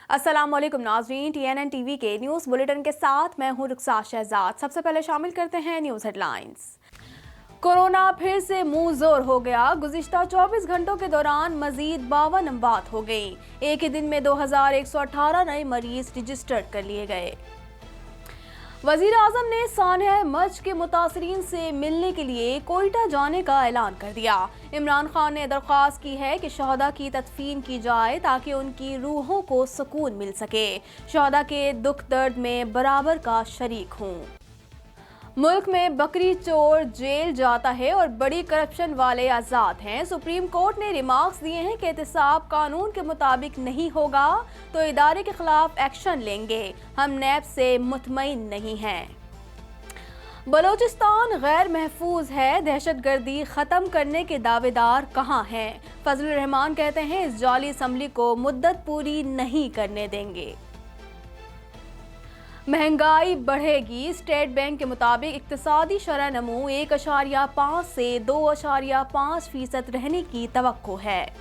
अस्सलाम वालेकुम नाज़रीन, TNN टीवी के न्यूज़ बुलेटिन के साथ मैं हूं रुखसा शहजाद। सबसे पहले शामिल करते हैं न्यूज़ हेडलाइंस। कोरोना फिर से मुंह जोर हो गया। गुज़िश्ता 24 घंटों के दौरान मजीद 52 अमवात हो गई। एक ही दिन में 2118 नए मरीज रजिस्टर्ड कर लिए गए। वज़ीर आज़म ने सानिया मर्ज के मुतासरीन से मिलने के लिए कोयटा जाने का ऐलान कर दिया। इमरान खान ने दरख्वास्त की है कि शहदा की तदफीन की जाए ताकि उनकी रूहों को सुकून मिल सके। शहदा के दुख दर्द में बराबर का शरीक हूँ। मुल्क में बकरी चोर जेल जाता है और बड़ी करप्शन वाले आज़ाद हैं। सुप्रीम कोर्ट ने रिमार्क्स दिए हैं कि एहतसाब कानून के मुताबिक नहीं होगा तो इदारे के खिलाफ एक्शन लेंगे। हम नैब से मुतमईन नहीं हैं। बलोचिस्तान गैर महफूज है। दहशतगर्दी ख़त्म करने के दावेदार कहाँ हैं? फजलुर रहमान कहते हैं इस जाली असम्बली को मुद्दत पूरी नहीं करने देंगे। महंगाई बढ़ेगी। स्टेट बैंक के मुताबिक इक्तिसादी शरह नमू 1.5 से 2.5% रहने की तवक्को है।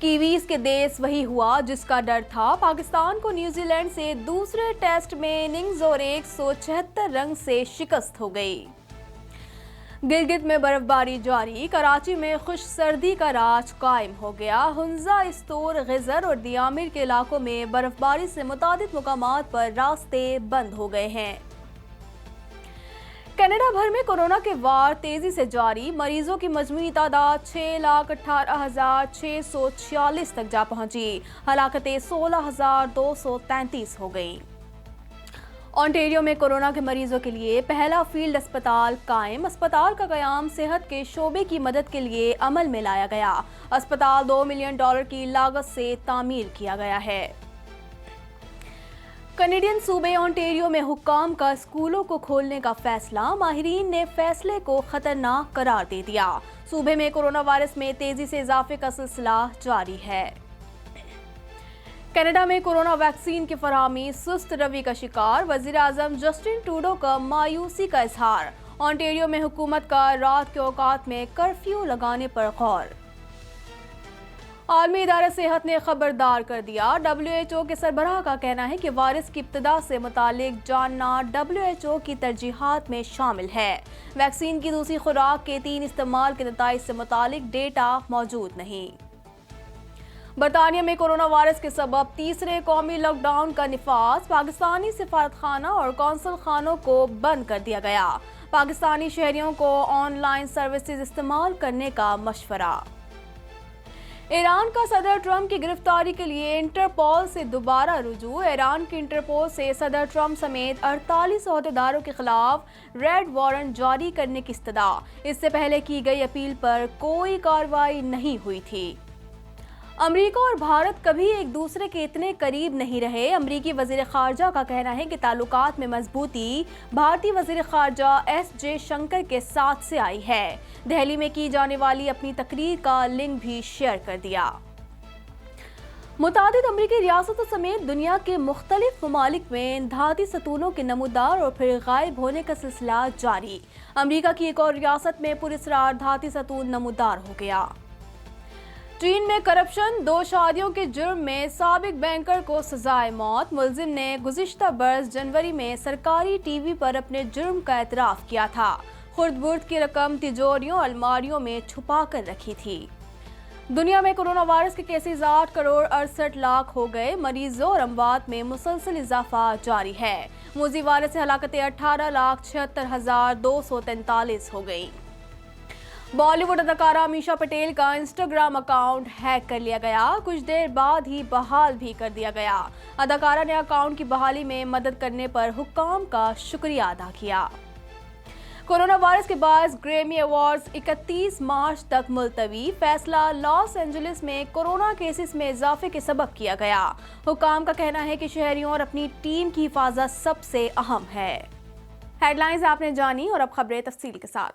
कीवीज के देश वही हुआ जिसका डर था। पाकिस्तान को न्यूजीलैंड से दूसरे टेस्ट में इनिंग्स और 176 रन से शिकस्त हो गई। गिलगित में बर्फबारी जारी। कराची में खुश सर्दी का राज कायम हो गया। हुंजा, इस्तोर, गिजर और दियामिर के इलाकों में बर्फबारी से मुतादिद मुकामात पर रास्ते बंद हो गए हैं। कनाडा भर में कोरोना के वार तेजी से जारी। मरीजों की मजमूई तादाद 6,18,646 तक जा पहुंची। हलाकतें 16,233 हो गई। ओंटारियो में कोरोना के मरीजों के लिए पहला फील्ड अस्पताल कायम। अस्पताल का कयाम सेहत के शोबे की मदद के लिए अमल में लाया गया। अस्पताल $2 मिलियन की लागत से तामीर किया गया है। कैनेडियन सूबे ओंटारियो में हुक्काम का स्कूलों को खोलने का फैसला। माहिरीन ने फैसले को खतरनाक करार दे दिया। सूबे में कोरोना वायरस में तेजी से इजाफे का सिलसिला जारी है। कनाडा में कोरोना वैक्सीन की फराहमी सुस्त रवि का शिकार। वज़ीर आज़म जस्टिन ट्रूडो का मायूसी का इजहार। ओंटारियो में हुकूमत का रात के औकात में कर्फ्यू लगाने पर गौर। आलमी इदारा सेहत ने खबरदार कर दिया। WHO के सरबराह का कहना है कि वायरस की इब्तिदा से मुतालिक जानना WHO की तरजीहात में शामिल है। वैक्सीन की दूसरी खुराक के 3 इस्तेमाल के नताइज से मुतालिक डेटा मौजूद नहीं। बरतानिया में कोरोना वायरस के सबब तीसरे कौमी लॉकडाउन का निफाज। पाकिस्तानी सिफारतखाना और कौंसल खानों को बंद कर दिया गया। पाकिस्तानी शहरियों को ऑनलाइन सर्विसेज इस्तेमाल करने का मशवरा। ईरान का सदर ट्रंप की गिरफ्तारी के लिए इंटरपोल से दोबारा रुजू। ईरान की इंटरपोल से सदर ट्रंप समेत 48 ओहदेदारों के खिलाफ रेड वारंट जारी करने की इस्तदा। इससे पहले की गई अपील पर कोई कार्रवाई नहीं हुई थी। अमेरिका और भारत कभी एक दूसरे के इतने करीब नहीं रहे। अमेरिकी वज़ीर ख़ारजा का कहना है कि ताल्लुकात में मजबूती भारतीय वज़ीर ख़ारजा S. जयशंकर के साथ से आई है। दिल्ली में की जाने वाली अपनी तकरीर का लिंक भी शेयर कर दिया। मुतादिद अमेरिकी रियासतों समेत दुनिया के मुख्तलिफ ममालिक में धाती सतूनों के नमूदार और फिर गायब होने का सिलसिला जारी। अमेरिका की एक और रियासत में पुरस्रार धाती सतून नमूदार हो गया। चीन में करप्शन, 2 शादियों के जुर्म में साबिक बैंकर को सजाए मौत। मुलजिम ने गुज़िश्ता बरस जनवरी में सरकारी टीवी पर अपने जुर्म का एतराफ़ किया था। खुर्द-बुर्द की रकम तिजोरियों अलमारियों में छुपा कर रखी थी। दुनिया में कोरोना वायरस के केसेस 8 करोड़ 68 लाख हो गए। मरीजों और अमवात में मुसलसल इजाफा जारी है। मूजी वायरस से हलाकतें 18,76,243 हो गई। बॉलीवुड अदाकारा मीशा पटेल का इंस्टाग्राम अकाउंट हैक कर लिया गया। कुछ देर बाद ही बहाल भी कर दिया गया। अदाकारा ने अकाउंट की बहाली में मदद करने पर हुक्काम का शुक्रिया अदा किया। कोरोना वायरस के बाद ग्रैमी अवार्ड्स 31 मार्च तक मुलतवी। फैसला लॉस एंजलिस में कोरोना केसेस में इजाफे के सबब किया गया। हुक्काम का कहना है कि शहरियों और अपनी टीम की हिफाजत सबसे अहम है। हेडलाइंस आपने जानी और अब खबरें तफसील के साथ।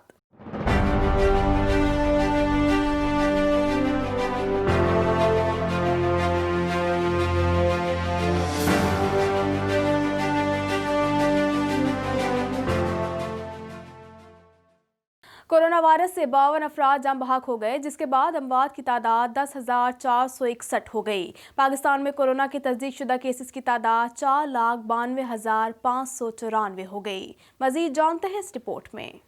कोरोना वायरस से 52 अफराद जान बहक हो गए, जिसके बाद अमवात की तादाद 10,461 हो गई। पाकिस्तान में कोरोना की तस्दीक शुदा केसेस की तादाद 4,92,594 हो गई। मजीद जानते हैं इस रिपोर्ट में।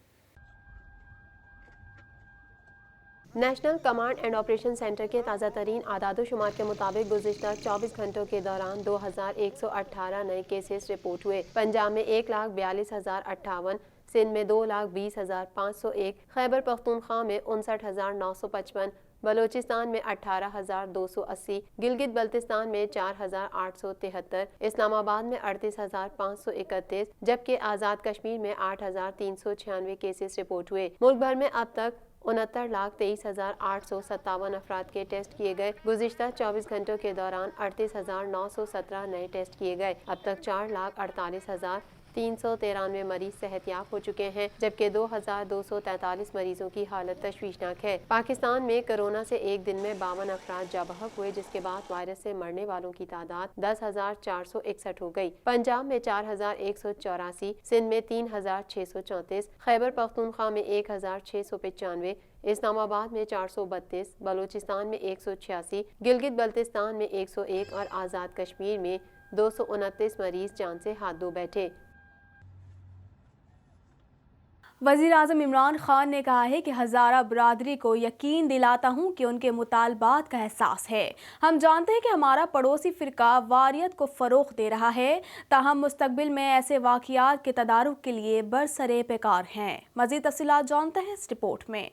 National command and operation centre के ताज़ा तरीन आदाद-ओ-शुमार के मुताबिक गुज़िश्ता 24 घंटों के दौरान 2,118 नए केसेस रिपोर्ट हुए। पंजाब में 1,42,058, सिंध में 2,20,501, खैबर पख्तूनख्वा में 59,955, बलोचिस्तान में 18,280, गिलगित बल्तिस्तान में 4,873, इस्लामाबाद में 38,531, जबकि आज़ाद कश्मीर में 8,396 केसेस रिपोर्ट हुए। मुल्क भर में अब तक 69,23,857 अफराद के टेस्ट किए गए। गुज़िश्ता 24 घंटों के दौरान 38,917 नए टेस्ट किए गए। अब तक 4,48,393 मरीज सेहतयाब हो चुके हैं, जबकि 2,243 मरीजों की हालत तशवीशनाक है। पाकिस्तान में कोरोना से एक दिन में 52 अफराद जाबहक हुए, जिसके बाद वायरस से मरने वालों की तादाद 10,461 हो गई। पंजाब में 4,184, सिंध में 3,634, खैबर पख्तूनख्वा में 1,695, इस्लामाबाद में 432, बलोचिस्तान में 186, गिलगित बल्तिस्तान में 101 और आज़ाद कश्मीर में 229 मरीज जान से हाथ धो बैठे। वज़ीर आज़म इमरान खान ने कहा है कि हज़ारा बरादरी को यकीन दिलाता हूँ कि उनके मुतालबात का एहसास है। हम जानते हैं कि हमारा पड़ोसी फ़िरका वारियत को फ़रोग़ दे रहा है, ताहम मुस्तक़बिल में ऐसे वाक़ियात के तदारुक के लिए बरसरे पेकार हैं। मज़ीद तफ़सीलात जानते हैं इस रिपोर्ट में।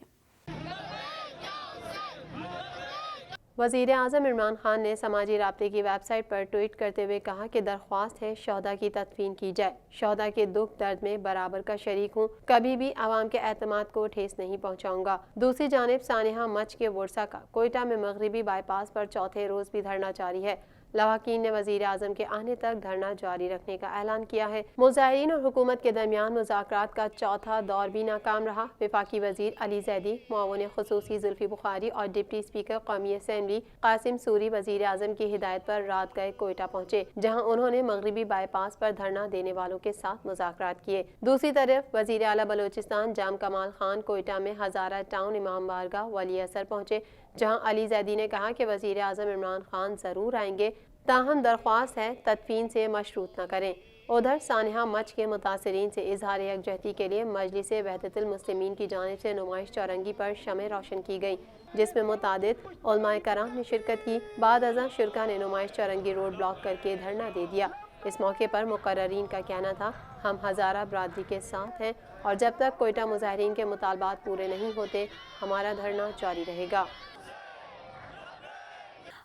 वज़ीर आज़म इमरान खान ने समाजी राब्ते की वेबसाइट पर ट्वीट करते हुए कहा कि दरख्वास्त है शोहदा की तदफीन की जाए। शोहदा के दुख दर्द में बराबर का शरीक हूँ, कभी भी आवाम के एतमाद को ठेस नहीं पहुँचाऊँगा। दूसरी जानिब सानिहा मच के वर्सा का कोयटा में मगरबी बाईपास पर चौथे रोज़ भी धरना जारी है। लवाकीन ने वज़ीर आज़म के आने तक धरना जारी रखने का ऐलान किया है। मुज़ाहिरीन और हुकूमत के दरमियान मुज़ाकरात का चौथा दौर भी नाकाम रहा। वफाकी वज़ीर अली ज़ैदी, मुआविन ख़ुसूसी ज़ुल्फ़ी बुखारी और डिप्टी स्पीकर कौमी असम्बली कासिम सूरी वज़ीर आज़म की हिदायत पर रात गए कोयटा पहुँचे, जहाँ उन्होंने मगरबी बाईपास पर धरना देने वालों के साथ मुज़ाकरात किए। दूसरी तरफ वज़ीर आला बलोचिस्तान जाम कमाल खान कोयटा में हज़ारा टाउन इमाम बारगाह वली असर पहुँचे, जहाँ अली ज़ैदी ने कहा कि वज़ीर आज़म इमरान खान ज़रूर आएंगे, ताहम दरख्वास्त है तदफीन से मशरूत न करें। उधर सानिहा मच के मुतासरीन से इजहार यकजहती के लिए मजलिस वहदतुल मुस्लिमीन की जानिब से नुमाइश चौरंगी पर शमें रोशन की गई, जिसमें मुतादिद उलमाए कराम ने शिरकत की। बाद अज़ां शुरका ने नुमाइश चौरंगी रोड ब्लॉक करके धरना दे दिया। इस मौके पर मुकर्ररीन का कहना था, हम हज़ारा बरादरी के साथ हैं और जब तक कोयटा मुजाहिरीन के मुतालबात पूरे नहीं होते हमारा धरना जारी रहेगा।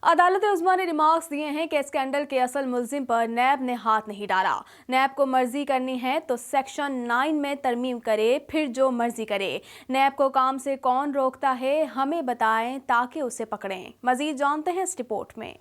अदालत उज़्मा ने रिमार्क्स दिए हैं कि स्कैंडल के असल मुल्जिम पर नैब ने हाथ नहीं डाला। नैब को मर्जी करनी है तो सेक्शन 9 में तरमीम करे, फिर जो मर्जी करे। नैब को काम से कौन रोकता है, हमें बताएं ताकि उसे पकड़ें। मजीद जानते हैं इस रिपोर्ट में।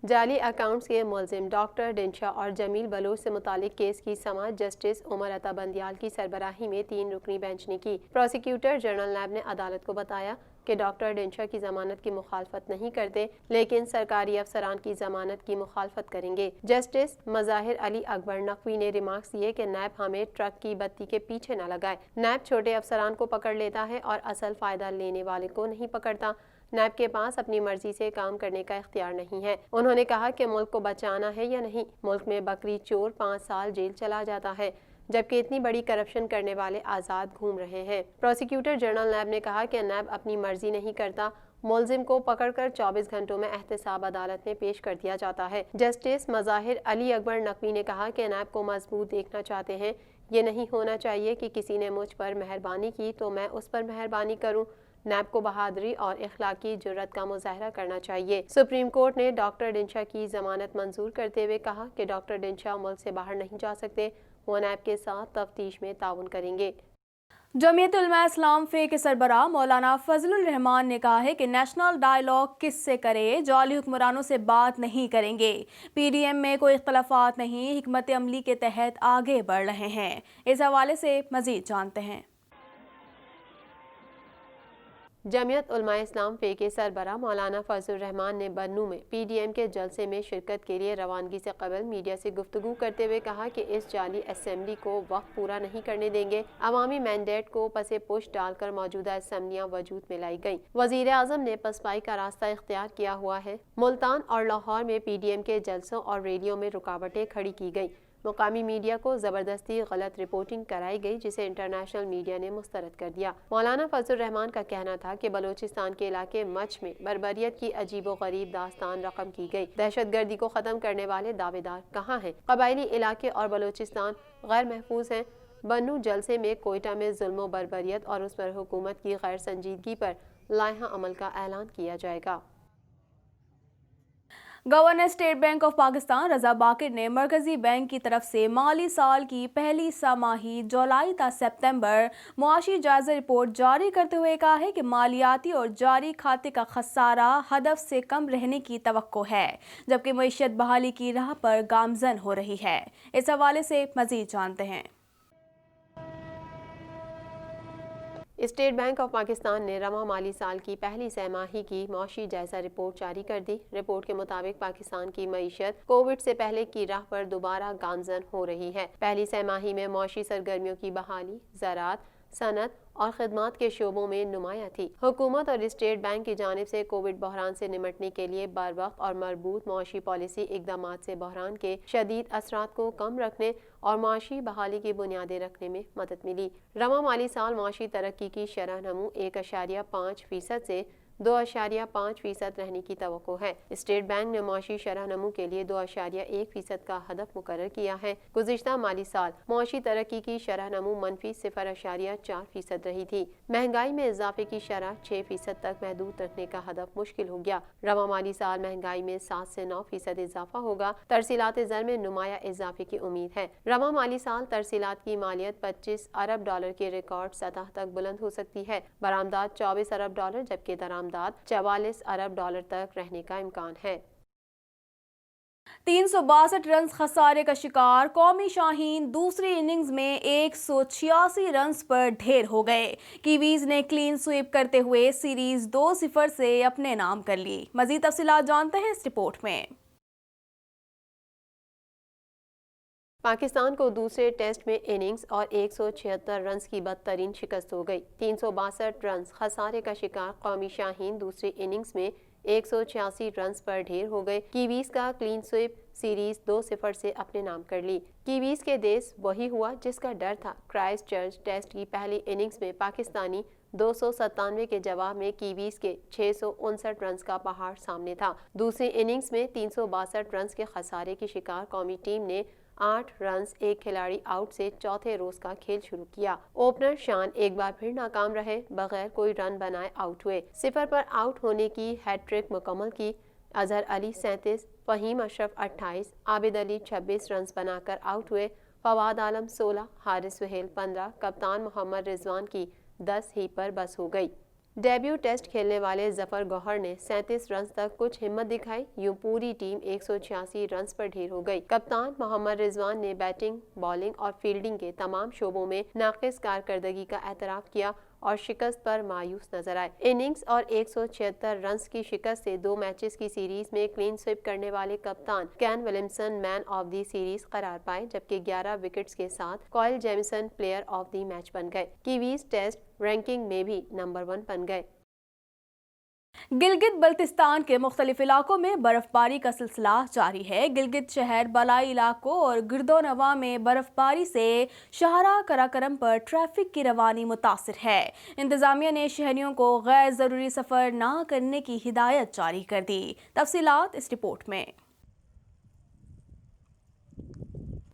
जाली अकाउंट्स के मुलजिम डॉक्टर डिंशा और जमील बलोच से मुतालिक केस की समाअत जस्टिस उमर अता बंदियाल की सरबराही में 3 रुकनी बेंच ने की। प्रोसिक्यूटर जनरल नैब ने अदालत को बताया कि डॉक्टर डिंशा की जमानत की मुखालफत नहीं करते, लेकिन सरकारी अफसरान की जमानत की मुखालफत करेंगे। जस्टिस मज़ाहिर अली अकबर नकवी ने रिमार्क्स दिए कि नैब हमें ट्रक की बत्ती के पीछे न लगाए। नैब छोटे अफसरान को पकड़ लेता है और असल फ़ायदा लेने वाले को नहीं पकड़ता। नैब के पास अपनी मर्जी से काम करने का इख्तियार नहीं है। उन्होंने कहा कि मुल्क को बचाना है या नहीं। मुल्क में बकरी चोर 5 साल जेल चला जाता है, जबकि इतनी बड़ी करप्शन करने वाले आज़ाद घूम रहे हैं। प्रोसिक्यूटर जनरल नैब ने कहा कि नैब अपनी मर्जी नहीं करता, मुलजिम को पकड़कर 24 घंटों में एहतसाब अदालत में पेश कर दिया जाता है। जस्टिस मज़ाहिर अली अकबर नकवी ने कहा कि नैब को मजबूत देखना चाहते हैं। ये नहीं होना चाहिए कि किसी ने मुझ पर मेहरबानी की तो मैं उस पर मेहरबानी करूँ। नैब को बहादुरी और इखलाकी जुर्रत का मुजाहरा करना चाहिए। सुप्रीम कोर्ट ने डॉक्टर डिंशा की जमानत मंजूर करते हुए कहा कि डॉक्टर डिंशा मुल्क से बाहर नहीं जा सकते, वो नैब के साथ तफ्तीश में ताउन करेंगे। जमीयत उलमा इस्लाम फे के सरबराह मौलाना फजलुर रहमान ने कहा है कि नेशनल डायलॉग किससे करे, जाली हुक्मरानों से बात नहीं करेंगे। PDM में कोई इख्तलाफात नहीं, हिकमत अमली के तहत आगे बढ़ रहे हैं। इस हवाले से मजीद जानते हैं। जमियत उलमाए इस्लाम फे के सरबराह मौलाना फजल रहमान ने बन्नू में PDM के जलसे में शिरकत के लिए रवानगी से कबल मीडिया से गुफ्तगू करते हुए कहा कि इस जाली असेंबली को वक्त पूरा नहीं करने देंगे। अवामी मैंडेट को पसे पुश डालकर मौजूदा असेंबलियाँ वजूद में लाई गईं। वजीर आजम ने पसपाई का रास्ता इख्तियार किया हुआ है। मुल्तान और लाहौर में PDM के जलसों और रैलियों में रुकावटें खड़ी की गई। मुकामी मीडिया को ज़बरदस्ती गलत रिपोर्टिंग कराई गई, जिसे इंटरनेशनल मीडिया ने मुस्तरद कर दिया। मौलाना फजल रहमान का कहना था कि बलूचिस्तान के इलाके मच में बर्बरियत की अजीबो गरीब दास्तान रकम की गई। दहशतगर्दी को ख़त्म करने वाले दावेदार कहाँ हैं? कबायली इलाके और बलूचिस्तान गैर महफूज हैं। बन्नू जलसे में कोयटा में जुल्म बर्बरियत और उस पर हुकूमत की गैर संजीदगी पर लाइहा अमल का ऐलान किया जाएगा। Governor state bank of Pakistan Raza Baqir ने मरकजी बैंक की तरफ से माली साल की पहली छमाही जुलाई ता सितंबर मुआशी जायजा रिपोर्ट जारी करते हुए कहा है कि मालियाती और जारी खाते का खसारा हदफ से कम रहने की तवक्को है, जबकि मईशत बहाली की राह पर गामजन हो रही है। इस हवाले से मजीद जानते हैं। स्टेट बैंक ऑफ पाकिस्तान ने रवा माली साल की पहली छमाही की मौशी जायजा रिपोर्ट जारी कर दी। रिपोर्ट के मुताबिक पाकिस्तान की मईशत कोविड से पहले की राह पर दोबारा गामजन हो रही है। पहली छमाही में मौशी सरगर्मियों की बहाली ज़राअत, सनत और खिदमात के शोबों में नुमाया थी। हुकूमत और स्टेट बैंक की जानिब से कोविड बहरान से निमटने के लिए बरवक्त और मरबूत मुआशी पॉलिसी इक़दामात से बहरान के शदीद असरात को कम रखने और मुआशी बहाली की बुनियादें रखने में मदद मिली। रवा माली साल मुआशी तरक्की की शरह नमू 1.5% से 2.5% रहने की तवक्को है। स्टेट बैंक ने मुआशी शरह नमू के लिए 2.1% का हदफ मुकर्रर किया है। गुज़िश्ता माली साल मुआशी तरक्की की शरह नमू मनफी 0.4% रही थी। महंगाई में इजाफे की शरह 6% तक महदूद रखने का हदफ मुश्किल हो गया। रवा माली साल महंगाई में 7 से 9% इजाफा होगा। तरसीलात ज़र में नुमाया इजाफे की उम्मीद है। रवा माली साल तरसीलात की मालियत $25 अरब के रिकॉर्ड सतह तक बुलंद हो सकती है। बरामदात $24 अरब, जबकि दरामदात $44 अरब तक रहने का इम्कान है। 362 रन खसारे का शिकार कौमी शाहीन दूसरी इनिंग्स में 186 रन पर ढेर हो गए। कीवीज ने क्लीन स्वीप करते हुए सीरीज 2-0 से अपने नाम कर ली। मजीद तफसीलात जानते हैं इस रिपोर्ट में। पाकिस्तान को दूसरे टेस्ट में इनिंग्स और 176 रन की बदतरीन शिकस्त हो गई। 362 रन खसारे का शिकार कौमी शाहीन दूसरी इनिंग्स में 186 रन पर ढेर हो गए। कीवीज का क्लीन स्वीप सीरीज 2-0 से अपने नाम कर ली। कीवीज के देश वही हुआ जिसका डर था। क्राइस्ट चर्च टेस्ट की पहली इनिंग्स में पाकिस्तानी 297 के जवाब में कीवीज के 659 रन का पहाड़ सामने था। दूसरी इनिंग्स में 362 रन के खसारे की शिकार कौमी टीम ने 8 रन एक खिलाड़ी आउट से चौथे रोज का खेल शुरू किया। ओपनर शान एक बार फिर नाकाम रहे, बगैर कोई रन बनाए आउट हुए। 0 पर आउट होने की हैट्रिक मुकम्मल की। अजहर अली 37, फहीम अशरफ 28, आबिद अली 26 रन बनाकर आउट हुए। फवाद आलम 16, हारिस सुहेल 15, कप्तान मोहम्मद रिजवान की 10 ही पर बस हो गई। डेब्यू टेस्ट खेलने वाले जफर गौहर ने 37 रन तक कुछ हिम्मत दिखाई। यूं पूरी टीम 186 रन पर ढेर हो गई। कप्तान मोहम्मद रिजवान ने बैटिंग, बॉलिंग और फील्डिंग के तमाम शोबों में नाक़िस कारकर्दगी का एतराफ़ किया और शिकस्त पर मायूस नजर आए। इनिंग्स और 176 रन की शिकस्त से 2 मैचेस की सीरीज में क्लीन स्वीप करने वाले कप्तान can Williamson man of the series करार पाए, जबकि 11 विकेट्स के साथ coil Jameson player of the match बन गए। कीवीज टेस्ट रैंकिंग में भी नंबर 1 बन गए। गिलगित बल्तिस्तान के मुख्तलिफ इलाकों में बर्फबारी का सिलसिला जारी है। गिलगित शहर, बलाई इलाकों और गिरदोनवा में बर्फबारी से शाहराह कराकरम पर ट्रैफिक की रवानी मुतासिर है। इंतजामिया ने शहरियों को गैर ज़रूरी सफ़र ना करने की हिदायत जारी कर दी। तफसीलात इस रिपोर्ट में।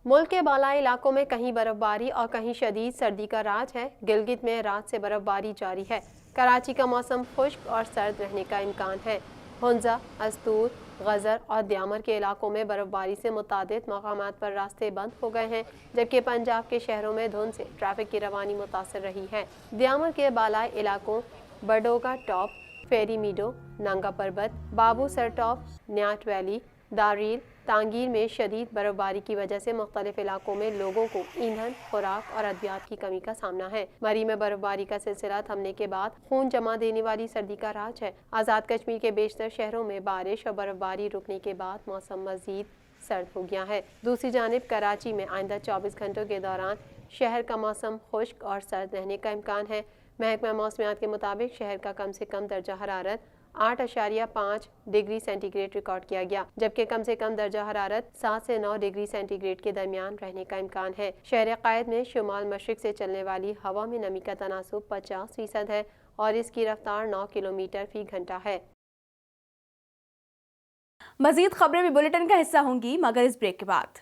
मुल्क के बालाई इलाकों में कहीं बर्फबारी और कहीं शदीद सर्दी का राज है। गिलगित में रात से बर्फबारी जारी है। कराची का मौसम खुश्क और सर्द रहने का इम्कान है। हुंजा, अस्तूर, गजर और द्यामर के इलाकों में बर्फबारी से मुतादिद मकामात पर रास्ते बंद हो गए हैं, जबकि पंजाब के शहरों में धुंध से ट्रैफिक की रवानी मुतासर रही है। द्यामर के बालाई इलाकों बडोगा टॉप, फेरी मीडो, नंगा पर्बत, बाबू सर टॉप, न्याट वैली, दारील तांगीर में शदीद बर्फबारी की वजह से मुख्तलिफ इलाकों में लोगों को ईंधन, खुराक और अद्वियात की कमी का सामना है। मरी में बर्फबारी का सिलसिला थमने के बाद खून जमा देने वाली सर्दी का राज है। आज़ाद कश्मीर के बेशतर शहरों में बारिश और बर्फबारी रुकने के बाद मौसम मजीद सर्द हो गया है। दूसरी जानिब कराची में आइंदा 24 घंटों के दौरान शहर का मौसम खुश्क और सर्द रहने का इम्कान है। महकमा मौसमियात के मुताबिक शहर का कम से कम दर्जा हरारत 8.5 डिग्री सेंटीग्रेड रिकॉर्ड किया गया, जबकि कम से कम दर्जा हरारत 7 से 9 डिग्री सेंटीग्रेड के दरमियान रहने का इम्कान है। शहर कायद में शुमाल मशरिक से चलने वाली हवा में नमी का तनासुब 50% है और इसकी रफ्तार 9 किलोमीटर फी घंटा है। मजीद खबरें भी बुलेटिन का हिस्सा होंगी, मगर इस ब्रेक के बाद।